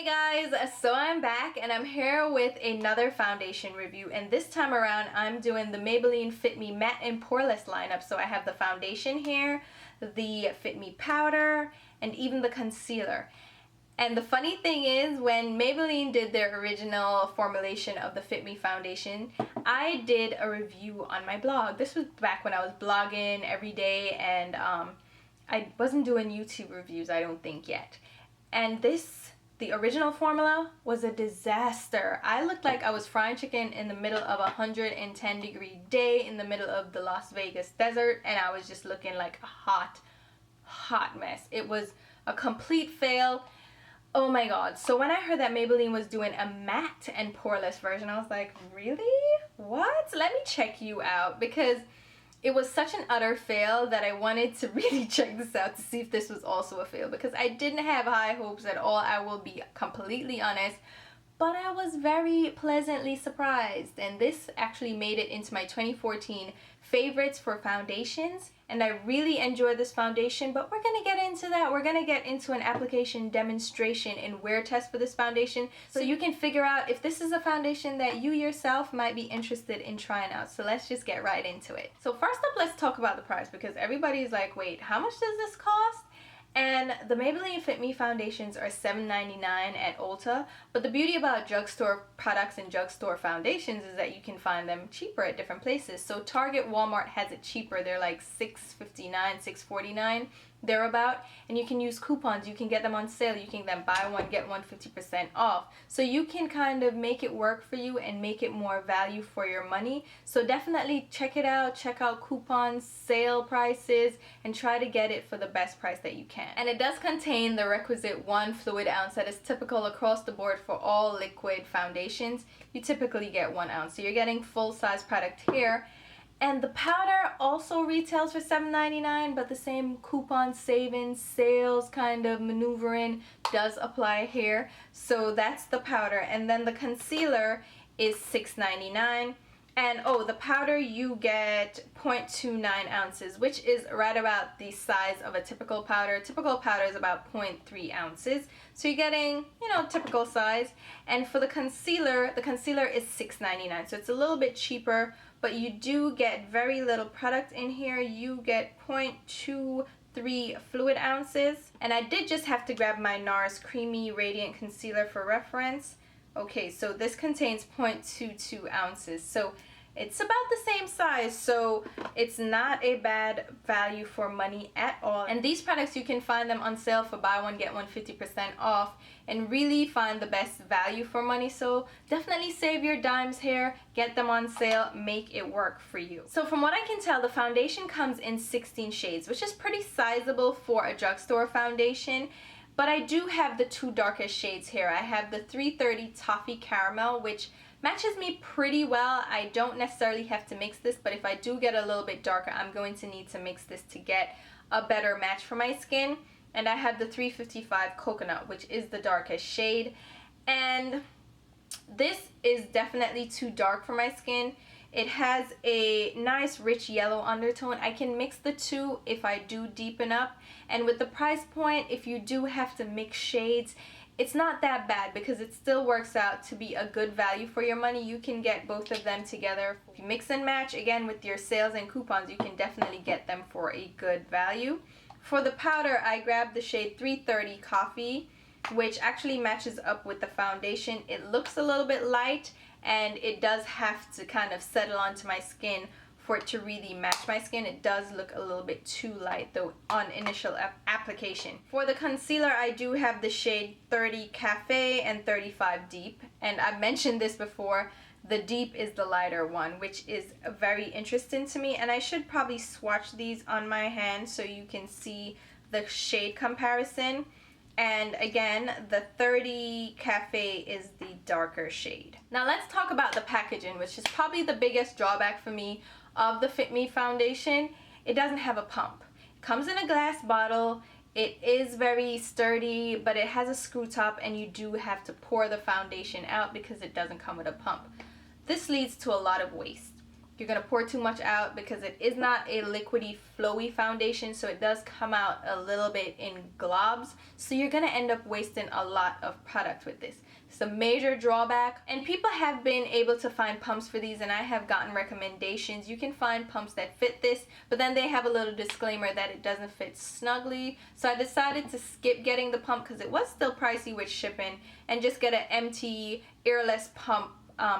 Hey guys, so I'm back and I'm here with another foundation review, and this time around I'm doing the Maybelline Fit Me Matte and Poreless lineup. So I have the foundation here, the Fit Me powder, and even the concealer. And the funny thing is, when Maybelline did their original formulation of the Fit Me foundation, I did a review on my blog. This was back when I was blogging every day, and I wasn't doing YouTube reviews, I don't think, yet. And the original formula was a disaster. I looked like I was frying chicken in the middle of a 110-degree day in the middle of the Las Vegas desert, and I was just looking like a hot mess. It was a complete fail. Oh my god. So when I heard that Maybelline was doing a matte and poreless version, I was like, really? What? Let me check you out, because it was such an utter fail that I wanted to really check this out to see if this was also a fail, because I didn't have high hopes at all, I will be completely honest, but I was very pleasantly surprised. And this actually made it into my 2014 favorites for foundations, and I really enjoyed this foundation. But we're gonna get into that. We're gonna get into an application demonstration and wear test for this foundation, so you can figure out if this is a foundation that you yourself might be interested in trying out. So let's just get right into it. So first up, let's talk about the price, because everybody's like, wait, how much does this cost? And the Maybelline Fit Me foundations are $7.99 at Ulta, but the beauty about drugstore products and drugstore foundations is that you can find them cheaper at different places. So Target, Walmart has it cheaper. They're like $6.59, $6.49 thereabout, and you can use coupons. You can get them on sale. You can then buy one get one 50% off. So you can kind of make it work for you and make it more value for your money. So definitely check it out. Check out coupons, sale prices, and try to get it for the best price that you can. And it does contain the requisite 1 fluid ounce that is typical across the board for all liquid foundations. You typically get 1 ounce, so you're getting full-size product here. And the powder also retails for $7.99, but the same coupon savings, sales kind of maneuvering does apply here. So that's the powder. And then the concealer is $6.99. And oh, the powder, you get 0.29 ounces, which is right about the size of a typical powder. Typical powder is about 0.3 ounces. So you're getting, you know, typical size. And for the concealer is $6.99. So it's a little bit cheaper, but you do get very little product in here. You get 0.23 fluid ounces. And I did just have to grab my NARS Creamy Radiant Concealer for reference. Okay, so this contains 0.22 ounces, so it's about the same size, so it's not a bad value for money at all. And these products, you can find them on sale for buy one get one 50% off, and really find the best value for money. So definitely save your dimes here, get them on sale, make it work for you. So from what I can tell, the foundation comes in 16 shades, which is pretty sizable for a drugstore foundation. But I do have the 2 darkest shades here. I have the 330 Toffee Caramel, which matches me pretty well. I don't necessarily have to mix this, but if I do get a little bit darker, I'm going to need to mix this to get a better match for my skin. And I have the 355 Coconut, which is the darkest shade. And this is definitely too dark for my skin. It has a nice rich yellow undertone. I can mix the two if I do deepen up. And with the price point, if you do have to mix shades, it's not that bad, because it still works out to be a good value for your money. You can get both of them together. If you mix and match, again, with your sales and coupons, you can definitely get them for a good value. For the powder, I grabbed the shade 330 Coffee, which actually matches up with the foundation. It looks a little bit light, and it does have to kind of settle onto my skin for it to really match my skin. It does look a little bit too light though on initial application. For the concealer, I do have the shade 30 Cafe and 35 Deep, and I've mentioned this before. The Deep is the lighter one, which is very interesting to me, and I should probably swatch these on my hand so you can see the shade comparison. And again, the 30 Cafe is the darker shade. Now let's talk about the packaging, which is probably the biggest drawback for me of the Fit Me foundation. It doesn't have a pump. It comes in a glass bottle. It is very sturdy, but it has a screw top, and you do have to pour the foundation out because it doesn't come with a pump. This leads to a lot of waste. You're going to pour too much out because it is not a liquidy flowy foundation, so it does come out a little bit in globs, so you're going to end up wasting a lot of product with this. It's a major drawback, and people have been able to find pumps for these, and I have gotten recommendations. You can find pumps that fit this, but then they have a little disclaimer that it doesn't fit snugly, so I decided to skip getting the pump because it was still pricey with shipping, and just get an empty earless pump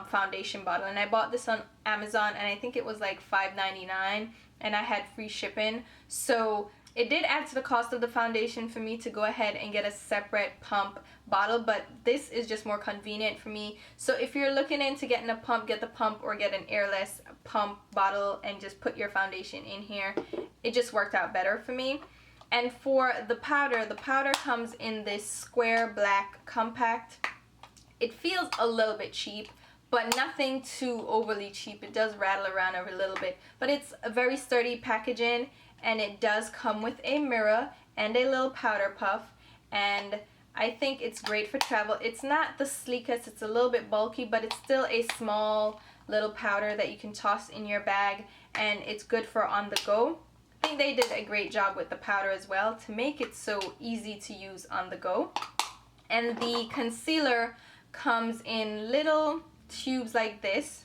foundation bottle. And I bought this on Amazon, and I think it was like $5.99, and I had free shipping, so it did add to the cost of the foundation for me to go ahead and get a separate pump bottle, but this is just more convenient for me. So if you're looking into getting a pump, get the pump, or get an airless pump bottle and just put your foundation in here. It just worked out better for me. And for the powder comes in this square black compact. It feels a little bit cheap, but nothing too overly cheap. It does rattle around a little bit, but it's a very sturdy packaging, and it does come with a mirror and a little powder puff, and I think it's great for travel. It's not the sleekest, it's a little bit bulky, but it's still a small little powder that you can toss in your bag, and it's good for on the go. I think they did a great job with the powder as well to make it so easy to use on the go. And the concealer comes in little tubes like this,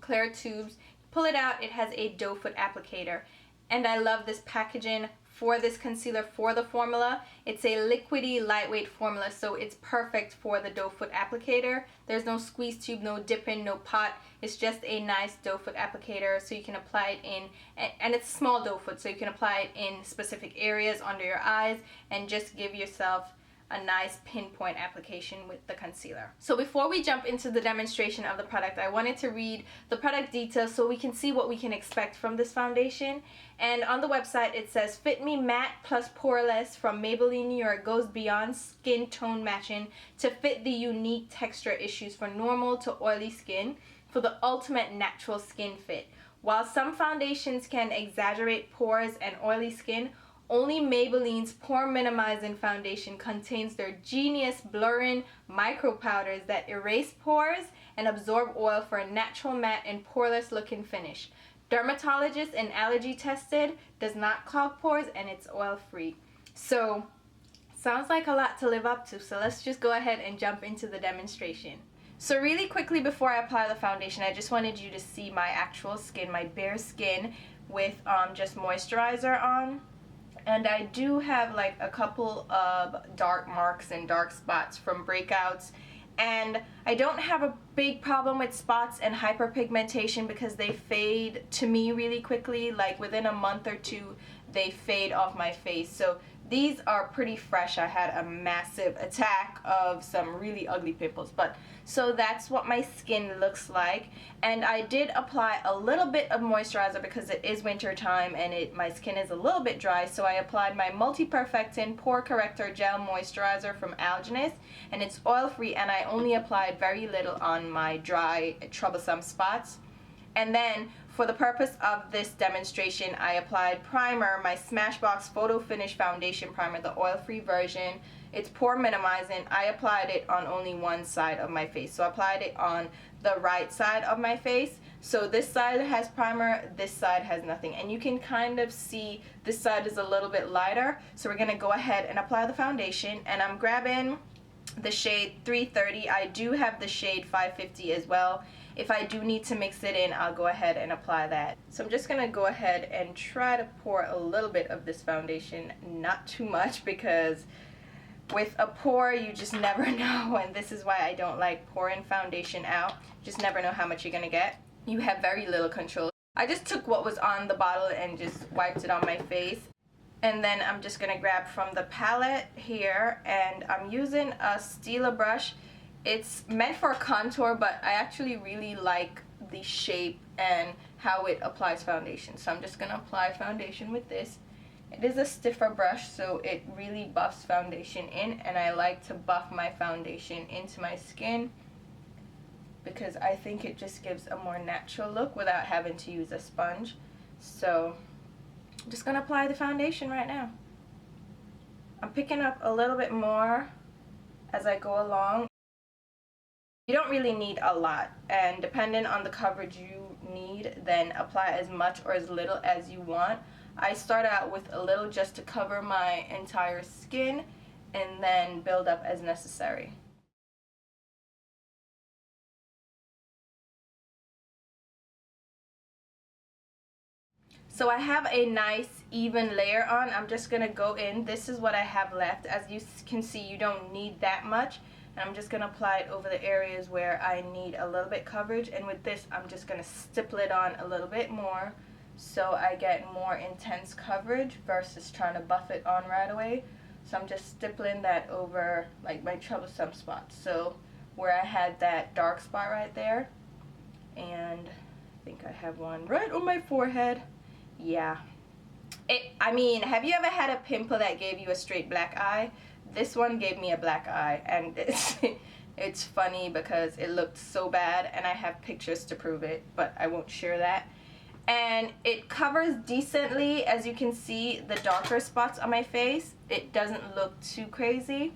clear tubes. Pull it out, it has a doe foot applicator. And I love this packaging for this concealer for the formula. It's a liquidy, lightweight formula, so it's perfect for the doe foot applicator. There's no squeeze tube, no dipping, no pot. It's just a nice doe foot applicator, so you can apply it in, and it's small doe foot, so you can apply it in specific areas under your eyes and just give yourself a nice pinpoint application with the concealer. So before we jump into the demonstration of the product, I wanted to read the product details so we can see what we can expect from this foundation. And on the website it says, Fit Me Matte Plus Poreless from Maybelline New York goes beyond skin tone matching to fit the unique texture issues for normal to oily skin for the ultimate natural skin fit. While some foundations can exaggerate pores and oily skin, only Maybelline's pore-minimizing foundation contains their genius blurring micro powders that erase pores and absorb oil for a natural matte and poreless looking finish. Dermatologist and allergy tested, does not clog pores, and it's oil free. So, sounds like a lot to live up to, so let's just go ahead and jump into the demonstration. So really quickly before I apply the foundation, I just wanted you to see my actual skin, my bare skin with just moisturizer on. And I do have like a couple of dark marks and dark spots from breakouts, and I don't have a big problem with spots and hyperpigmentation because they fade to me really quickly. Like within a month or two they fade off my face. So these are pretty fresh. I had a massive attack of some really ugly pimples, but so that's what my skin looks like. And I did apply a little bit of moisturizer because it is winter time and my skin is a little bit dry, so I applied my multi-perfecting pore corrector gel moisturizer from Allergy, and it's oil free, and I only applied very little on my dry troublesome spots. And then for the purpose of this demonstration, I applied primer, my Smashbox Photo Finish Foundation Primer, the oil-free version. It's pore minimizing. I applied it on only one side of my face. So I applied it on the right side of my face. So this side has primer, this side has nothing. And you can kind of see this side is a little bit lighter. So we're going to go ahead and apply the foundation. And I'm grabbing the shade 330. I do have the shade 550 as well. If I do need to mix it in, I'll go ahead and apply that. So I'm just going to go ahead and try to pour a little bit of this foundation, not too much, because with a pour you just never know, and this is why I don't like pouring foundation out. Just never know how much you're going to get. You have very little control. I just took what was on the bottle and just wiped it on my face. And then I'm just going to grab from the palette here, and I'm using a Stila brush. It's meant for a contour, but I actually really like the shape and how it applies foundation. So I'm just going to apply foundation with this. It is a stiffer brush, so it really buffs foundation in, and I like to buff my foundation into my skin because I think it just gives a more natural look without having to use a sponge. So I'm just going to apply the foundation right now. I'm picking up a little bit more as I go along. You don't really need a lot, and depending on the coverage you need, then apply as much or as little as you want. I start out with a little just to cover my entire skin and then build up as necessary. So I have a nice even layer on. I'm just gonna go in. This is what I have left. As you can see, you don't need that much. And I'm just gonna apply it over the areas where I need a little bit coverage. And with this, I'm just gonna stipple it on a little bit more so I get more intense coverage versus trying to buff it on right away. So I'm just stippling that over like my troublesome spots. So where I had that dark spot right there, and I think I have one right on my forehead. Yeah. I mean, have you ever had a pimple that gave you a straight black eye? This one gave me a black eye, and it's funny because it looked so bad, and I have pictures to prove it, but I won't share that. And it covers decently. As you can see, the darker spots on my face, it doesn't look too crazy.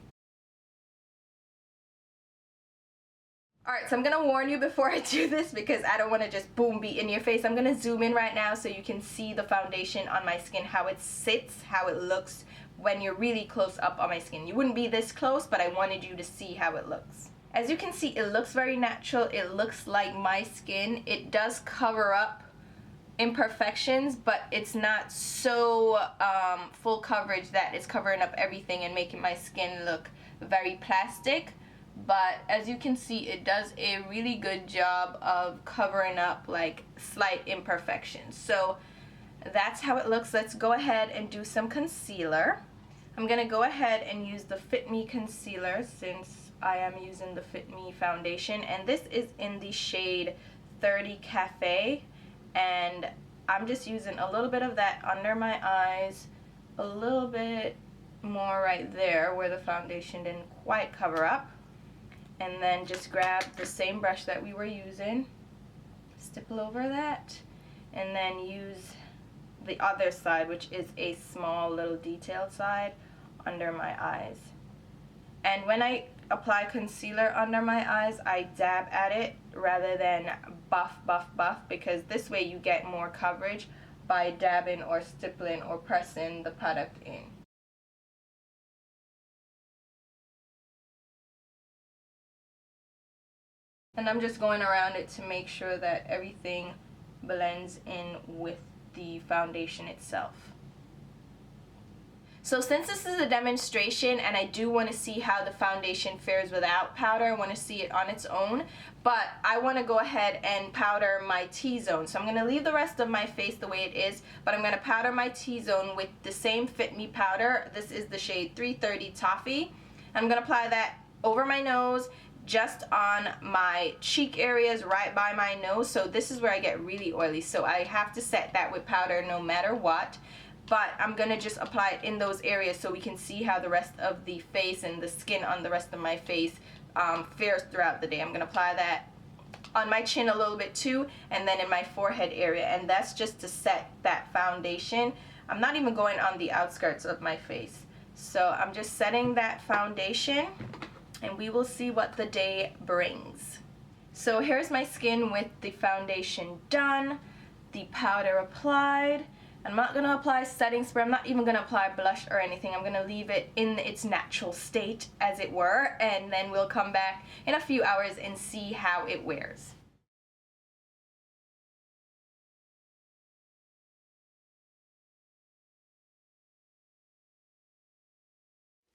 Alright, so I'm going to warn you before I do this because I don't want to just boom be in your face. I'm going to zoom in right now so you can see the foundation on my skin, how it sits, how it looks when you're really close up on my skin. You wouldn't be this close, but I wanted you to see how it looks. As you can see, it looks very natural. It looks like my skin. It does cover up imperfections, but it's not so full coverage that it's covering up everything and making my skin look very plastic. But as you can see, it does a really good job of covering up like slight imperfections. So that's how it looks. Let's go ahead and do some concealer. I'm gonna go ahead and use the Fit Me concealer since I am using the Fit Me foundation, and this is in the shade 30 Cafe, and I'm just using a little bit of that under my eyes, a little bit more right there where the foundation didn't quite cover up. And then just grab the same brush that we were using, stipple over that, and then use the other side, which is a small little detailed side, under my eyes. And when I apply concealer under my eyes, I dab at it rather than buff, because this way you get more coverage by dabbing or stippling or pressing the product in. And I'm just going around it to make sure that everything blends in with the foundation itself. So since this is a demonstration and I do want to see how the foundation fares without powder, I want to see it on its own, but I want to go ahead and powder my T-zone. So I'm going to leave the rest of my face the way it is, but I'm going to powder my T-zone with the same Fit Me powder. This is the shade 330 Toffee. I'm going to apply that over my nose, just on my cheek areas right by my nose. So this is where I get really oily, so I have to set that with powder no matter what. But I'm gonna just apply it in those areas so we can see how the rest of the face and the skin on the rest of my face fares throughout the day. I'm gonna apply that on my chin a little bit too, and then in my forehead area, and that's just to set that foundation. I'm not even going on the outskirts of my face. So I'm just setting that foundation, and we will see what the day brings. So here's my skin with the foundation done, the powder applied. I'm not going to apply setting spray. I'm not even going to apply blush or anything. I'm going to leave it in its natural state, as it were, and then we'll come back in a few hours and see how it wears.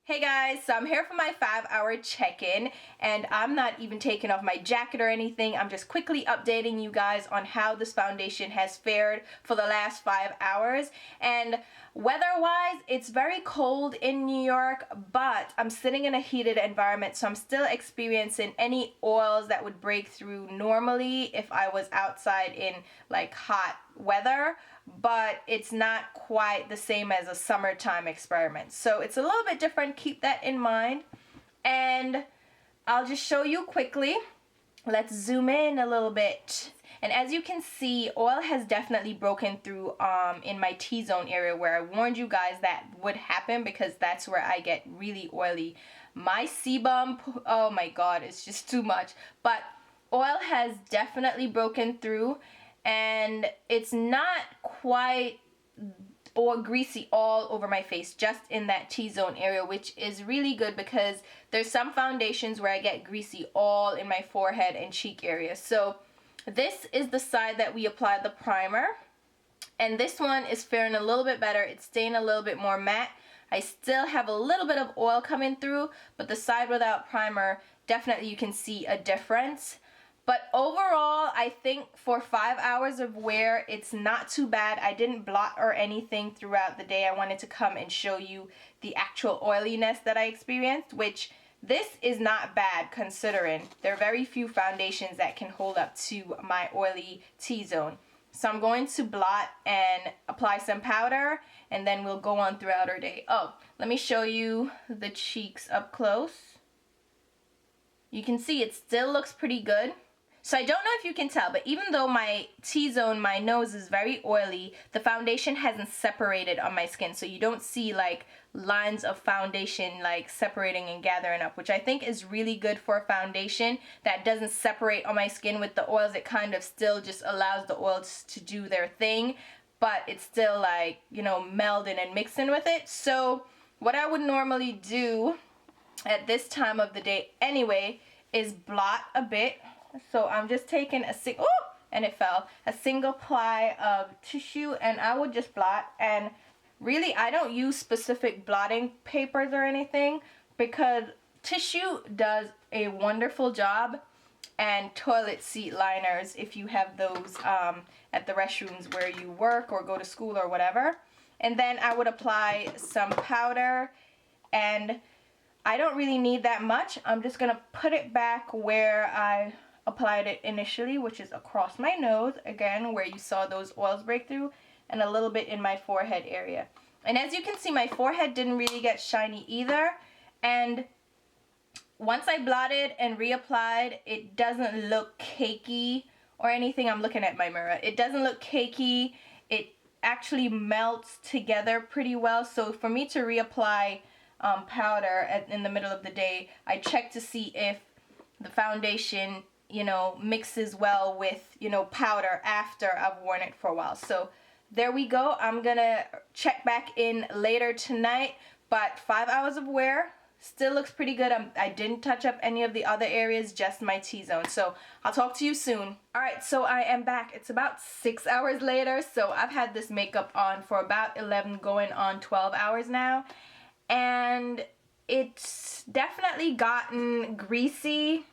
Hey guys, so I'm here for my 5-hour check-in, and I'm not even taking off my jacket or anything. I'm just quickly updating you guys on how this foundation has fared for the last 5 hours. And weather-wise, it's very cold in New York, but I'm sitting in a heated environment, so I'm still experiencing any oils that would break through normally if I was outside in like hot weather, but it's not quite the same as a summertime experiment. So it's a little bit different. Keep that in mind. And I'll just show you quickly. Let's zoom in a little bit. And as you can see, oil has definitely broken through in my T-zone area, where I warned you guys that would happen because that's where I get really oily My sebum, oh my god, it's just too much. But oil has definitely broken through, and it's not quite or greasy all over my face, just in that T-zone area, which is really good because there's some foundations where I get greasy all in my forehead and cheek area. So this is the side that we applied the primer, and this one is faring a little bit better. It's staying a little bit more matte. I still have a little bit of oil coming through, but the side without primer, definitely you can see a difference. But overall, I think for 5 hours of wear, it's not too bad. I didn't blot or anything throughout the day. I wanted to come and show you the actual oiliness that I experienced, which this is not bad considering there are very few foundations that can hold up to my oily T-zone. So I'm going to blot and apply some powder, and then we'll go on throughout our day. Oh, let me show you the cheeks up close. You can see it still looks pretty good. So I don't know if you can tell, but even though my T-zone, my nose is very oily, the foundation hasn't separated on my skin. So you don't see like lines of foundation like separating and gathering up, which I think is really good for a foundation that doesn't separate on my skin with the oils. It kind of still just allows the oils to do their thing, but it's still like, you know, melding and mixing with it. So what I would normally do at this time of the day anyway is blot a bit. So I'm just taking a single ply of tissue, and I would just blot. And really, I don't use specific blotting papers or anything because tissue does a wonderful job, and toilet seat liners if you have those at the restrooms where you work or go to school or whatever. And then I would apply some powder, and I don't really need that much. I'm just gonna put it back where I applied it initially, which is across my nose, again where you saw those oils break through, and a little bit in my forehead area. And as you can see, my forehead didn't really get shiny either, and once I blotted and reapplied, it doesn't look cakey or anything. I'm looking at my mirror. It doesn't look cakey. It actually melts together pretty well. So for me to reapply powder in the middle of the day, I check to see if the foundation, you know, mixes well with, you know, powder after I've worn it for a while. So there we go. I'm gonna check back in later tonight, but 5 hours of wear still looks pretty good. I didn't touch up any of the other areas, just my T-zone. So I'll talk to you soon. Alright, so I am back. It's about 6 hours later, so I've had this makeup on for about 11 going on 12 hours now, and it's definitely gotten greasy.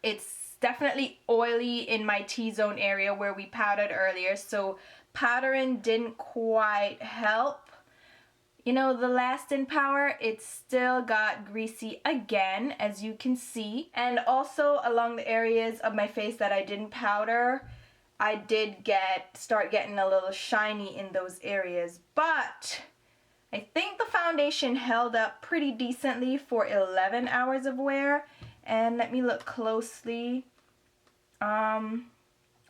It's definitely oily in my T-zone area where we powdered earlier, so powdering didn't quite help. You know, the lasting power, it still got greasy again, as you can see. And also along the areas of my face that I didn't powder, I did start getting a little shiny in those areas. But I think the foundation held up pretty decently for 11 hours of wear. And let me look closely.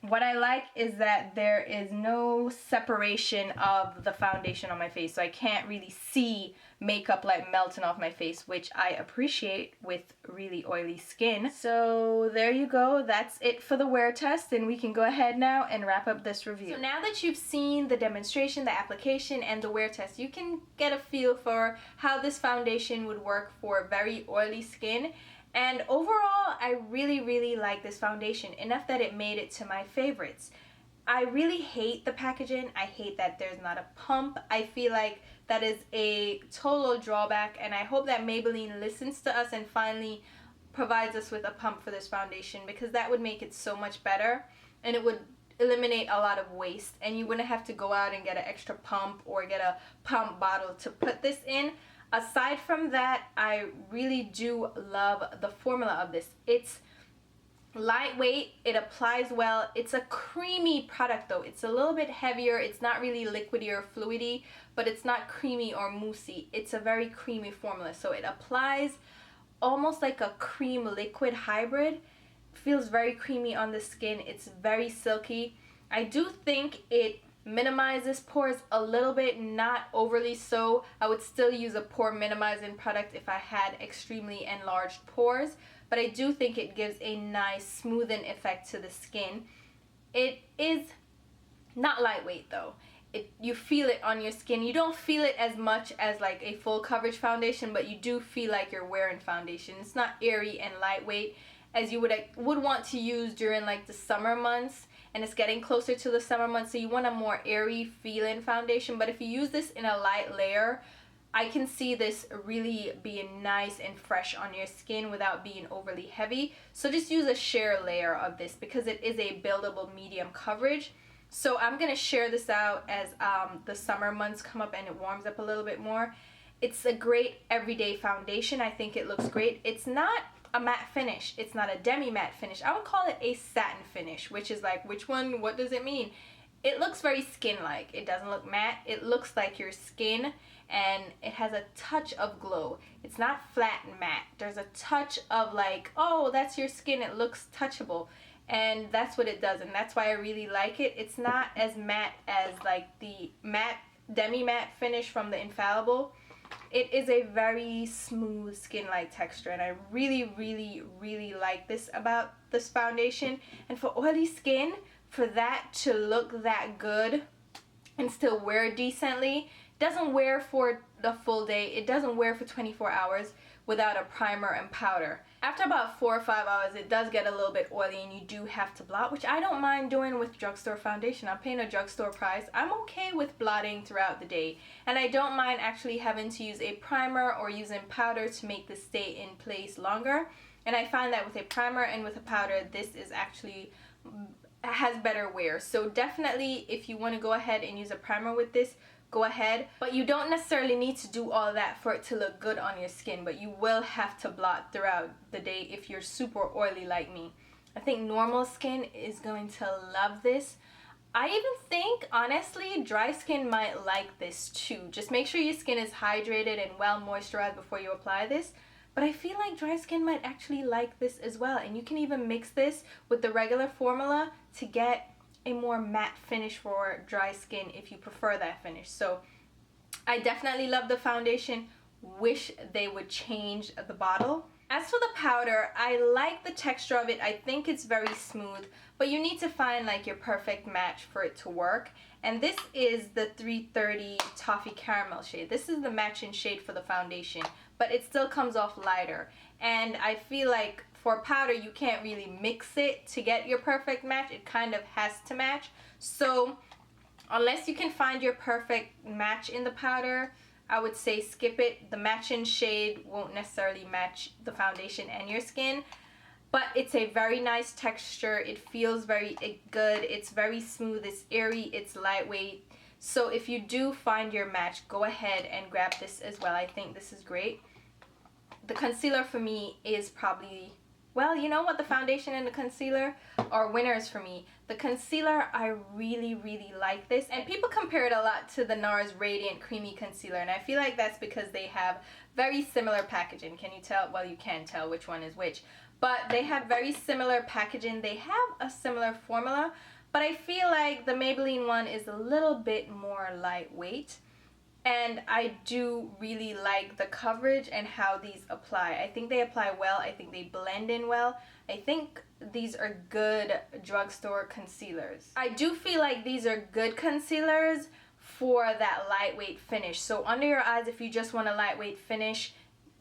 What I like is that there is no separation of the foundation on my face, so I can't really see makeup like melting off my face, which I appreciate with really oily skin. So there you go. That's it for the wear test, and we can go ahead now and wrap up this review. So now that you've seen the demonstration, the application, and the wear test, you can get a feel for how this foundation would work for very oily skin. And overall, I really like this foundation, enough that it made it to my favorites. I really hate the packaging. I hate that there's not a pump. I feel like that is a total drawback, and I hope that Maybelline listens to us and finally provides us with a pump for this foundation, because that would make it so much better, and it would eliminate a lot of waste, and you wouldn't have to go out and get an extra pump or get a pump bottle to put this in. Aside from that, I really do love the formula of this. It's lightweight, it applies well. It's a creamy product though. It's a little bit heavier. It's not really liquidy or fluidy, but it's not creamy or moussey. It's a very creamy formula. So it applies almost like a cream liquid hybrid. Feels very creamy on the skin. It's very silky. I do think it minimizes pores a little bit, not overly so. I would still use a pore minimizing product if I had extremely enlarged pores, but I do think it gives a nice smoothing effect to the skin. It is not lightweight though. You feel it on your skin. You don't feel it as much as like a full coverage foundation, but you do feel like you're wearing foundation. It's not airy and lightweight as you would want to use during like the summer months, and it's getting closer to the summer months, so you want a more airy feeling foundation. But if you use this in a light layer, I can see this really being nice and fresh on your skin without being overly heavy. So just use a sheer layer of this because it is a buildable medium coverage. So I'm going to share this out as the summer months come up and it warms up a little bit more. It's a great everyday foundation. I think it looks great. It's not a matte finish. It's not a demi-matte finish. I would call it a satin finish, which is like, which one, what does it mean? It looks very skin-like. It doesn't look matte. It looks like your skin, and it has a touch of glow. It's not flat and matte. There's a touch of like, oh, that's your skin. It looks touchable. And that's what it does, and that's why I really like it. It's not as matte as like the matte demi-matte finish from the Infallible. It is a very smooth skin-like texture, and I really, really, really like this about this foundation. And for oily skin, for that to look that good and still wear decently, doesn't wear for the full day. It doesn't wear for 24 hours without a primer and powder. After about 4 or 5 hours, it does get a little bit oily and you do have to blot, which I don't mind doing with drugstore foundation. I'm paying a drugstore price. I'm okay with blotting throughout the day, and I don't mind actually having to use a primer or using powder to make this stay in place longer. And I find that with a primer and with a powder, this is actually has better wear. So definitely, if you want to go ahead and use a primer with this, go ahead, but you don't necessarily need to do all that for it to look good on your skin, but you will have to blot throughout the day if you're super oily like me. I think normal skin is going to love this. I even think, honestly, dry skin might like this too. Just make sure your skin is hydrated and well moisturized before you apply this. But I feel like dry skin might actually like this as well, and you can even mix this with the regular formula to get a more matte finish for dry skin if you prefer that finish. So I definitely love the foundation. Wish they would change the bottle. As for the powder, I like the texture of it. I think it's very smooth, but you need to find like your perfect match for it to work. And this is the 330 Toffee Caramel shade. This is the matching shade for the foundation, but it still comes off lighter. And I feel like for powder, you can't really mix it to get your perfect match. It kind of has to match. So unless you can find your perfect match in the powder, I would say skip it. The matching shade won't necessarily match the foundation and your skin, but it's a very nice texture. It feels very good. It's very smooth. It's airy. It's lightweight. So if you do find your match, go ahead and grab this as well. I think this is great. The concealer for me is probably, well, you know what? The foundation and the concealer are winners for me. The concealer, I really, really like this. And people compare it a lot to the NARS Radiant Creamy Concealer. And I feel like that's because they have very similar packaging. Can you tell? Well, you can tell which one is which. But they have very similar packaging. They have a similar formula. But I feel like the Maybelline one is a little bit more lightweight. And I do really like the coverage and how these apply. I think they apply well. I think they blend in well. I think these are good drugstore concealers. I do feel like these are good concealers for that lightweight finish. So under your eyes, if you just want a lightweight finish,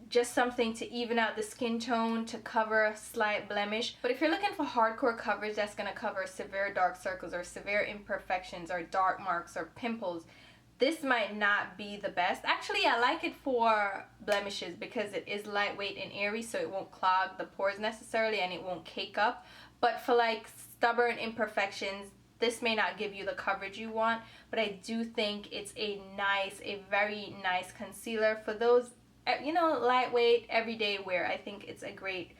just something to even out the skin tone, to cover a slight blemish. But if you're looking for hardcore coverage that's going to cover severe dark circles or severe imperfections or dark marks or pimples, this might not be the best. Actually, I like it for blemishes because it is lightweight and airy, so it won't clog the pores necessarily and it won't cake up. But for like stubborn imperfections, this may not give you the coverage you want, but I do think it's a very nice concealer for those, you know, lightweight everyday wear. I think it's a great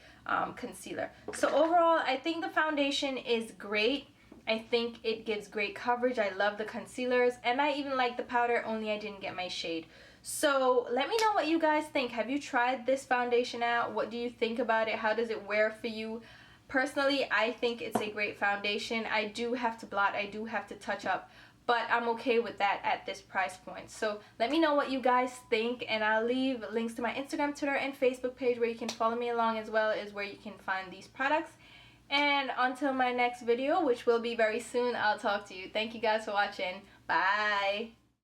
concealer. So overall, I think the foundation is great. I think it gives great coverage. I love the concealers, and I even like the powder, only I didn't get my shade. So let me know what you guys think. Have you tried this foundation out? What do you think about it? How does it wear for you? Personally, I think it's a great foundation. I do have to blot, I do have to touch up, but I'm okay with that at this price point. So let me know what you guys think, and I'll leave links to my Instagram, Twitter, and Facebook page where you can follow me along, as well as where you can find these products. And until my next video, which will be very soon, I'll talk to you. Thank you guys for watching. Bye!